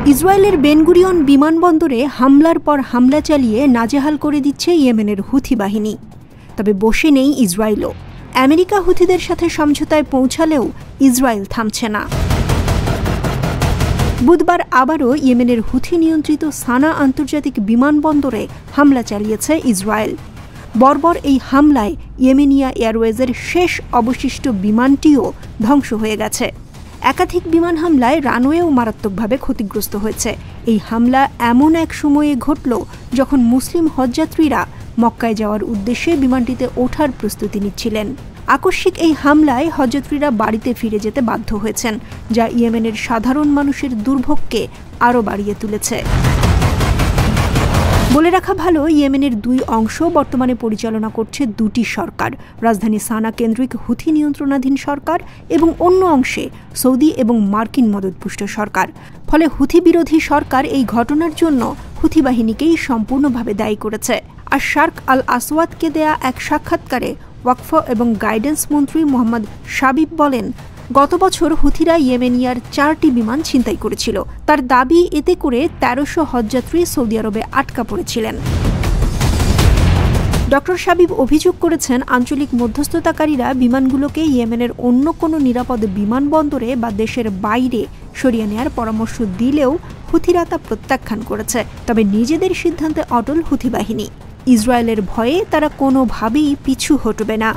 ইসরায়েলের বেনগুরিয়ন বিমানবন্দরে হামলার পর হামলা চালিয়ে নাজেহাল করে দিচ্ছে ইয়েমেনের হুথি বাহিনী। তবে বসে নেই ইসরায়েলও। আমেরিকা হুথিদের সাথে সমঝোতায় পৌঁছালেও ইসরায়েল থামছে না। বুধবার আবারও ইয়েমেনের হুথি নিয়ন্ত্রিত সানা আন্তর্জাতিক বিমানবন্দরে হামলা চালিয়েছে ইসরায়েল। বর্বর এই হামলায় ইয়েমেনিয়া এয়ারওয়েজের শেষ অবশিষ্ট বিমানটিও ধ্বংস হয়ে গেছে। একাধিক বিমান হামলায় রানওয়েও মারাত্মকভাবে ক্ষতিগ্রস্ত হয়েছে। এই হামলা এমন এক সময়ে ঘটল যখন মুসলিম হজযাত্রীরা মক্কায় যাওয়ার উদ্দেশ্যে বিমানটিতে ওঠার প্রস্তুতি নিচ্ছিলেন। আকস্মিক এই হামলায় হজযাত্রীরা বাড়িতে ফিরে যেতে বাধ্য হয়েছেন, যা ইয়েমেনের সাধারণ মানুষের দুর্ভোগকে আরও বাড়িয়ে তুলেছে। বলে রাখা ভালো, ইয়েমেনের দুই অংশ বর্তমানে পরিচালনা করছে দুটি সরকার, রাজধানী সানা কেন্দ্রিক হুথি নিয়ন্ত্রণাধীন সরকার এবং অন্য অংশে সৌদি এবং মার্কিন মদতপুষ্ট সরকার। ফলে হুথি বিরোধী সরকার এই ঘটনার জন্য হুথি বাহিনীকেই সম্পূর্ণভাবে দায়ী করেছে। আর শার্ক আল আসওয়াদকে দেয়া এক সাক্ষাৎকারে ওয়াকফ এবং গাইডেন্স মন্ত্রী মোহাম্মদ শাবিব বলেন, গত বছর হুথিরা ইয়েমেনিয়ার 4টি বিমান ছিনতাই করেছিল। তার দাবি, এতে করে 1300 হজযাত্রী সৌদি আরবে আটকা পড়েছিলেন। ডক্টর শাবিব অভিযোগ করেছেন, আঞ্চলিক মধ্যস্থতাকারীরা বিমানগুলোকে ইয়েমেনের অন্য কোনো নিরাপদ বিমানবন্দরে বা দেশের বাইরে সরিয়ে নেওয়ার পরামর্শ দিলেও হুথিরা তা প্রত্যাখ্যান করেছে। তবে নিজেদের সিদ্ধান্তে অটল হুথি বাহিনী। ইসরায়েলের ভয়ে তারা কোনোভাবেই পিছু হটবে না।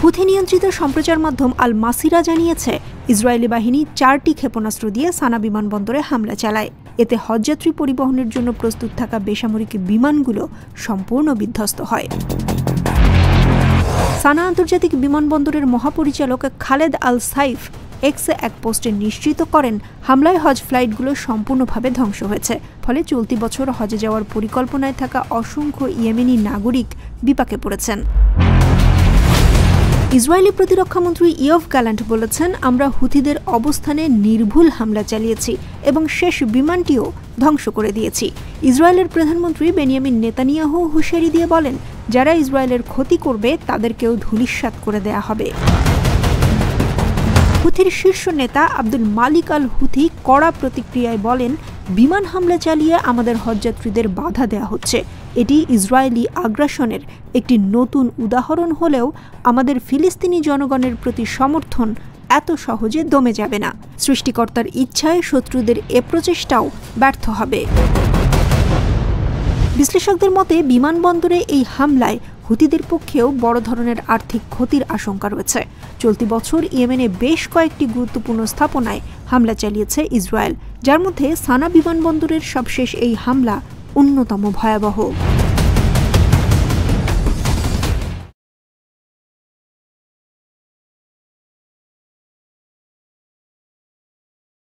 হুথি নিয়ন্ত্রিত সম্প্রচার মাধ্যম আল মাসিরা জানিয়েছে, ইসরায়েলি বাহিনী 4টি ক্ষেপণাস্ত্র দিয়ে সানা বিমানবন্দরে হামলা চালায়। এতে হজযাত্রী পরিবহনের জন্য প্রস্তুত থাকা বেসামরিক বিমানগুলো সম্পূর্ণ বিধ্বস্ত হয়। সানা আন্তর্জাতিক বিমানবন্দরের মহাপরিচালক খালেদ আল সাইফ এক্সে এক পোস্টে নিশ্চিত করেন, হামলায় হজ ফ্লাইটগুলো সম্পূর্ণভাবে ধ্বংস হয়েছে। ফলে চলতি বছর হজে যাওয়ার পরিকল্পনায় থাকা অসংখ্য ইয়েমেনি নাগরিক বিপাকে পড়েছেন। ইসরায়েলি প্রতিরক্ষামন্ত্রী ইয়ভ গ্যালান্ট বলেছেন, আমরা হুথিদের অবস্থানে নির্ভুল হামলা চালিয়েছি এবং শেষ বিমানটিও ধ্বংস করে দিয়েছি। ইসরায়েলের প্রধানমন্ত্রী বেনিয়ামিন নেতানিয়াহু হুঁশিয়ারি দিয়ে বলেন, যারা ইসরায়েলের ক্ষতি করবে তাদেরকেও ধূলিসাৎ করে দেয়া হবে। হুথির শীর্ষ নেতা আব্দুল মালিক আল হুথি কড়া প্রতিক্রিয়ায় বলেন, বিমান হামলা চালিয়ে আমাদের হজযাত্রীদের বাধা দেওয়া হচ্ছে। এটি ইসরায়েলি আগ্রাসনের একটি নতুন উদাহরণ হলেও আমাদের ফিলিস্তিনি জনগণের প্রতি সমর্থন এত সহজে দমে যাবে না। সৃষ্টিকর্তার ইচ্ছায় শত্রুদের এ প্রচেষ্টাও ব্যর্থ হবে। বিশ্লেষকদের মতে, বিমানবন্দরে এই হামলায় হুথিদের পক্ষেও বড় ধরনের আর্থিক ক্ষতির আশঙ্কা রয়েছে। চলতি বছর ইয়েমেনে বেশ কয়েকটি গুরুত্বপূর্ণ স্থাপনায় হামলা চালিয়েছে ইসরায়েল, যার মধ্যে সানা বিমানবন্দরের সবশেষ এই হামলা অন্যতম ভয়াবহ।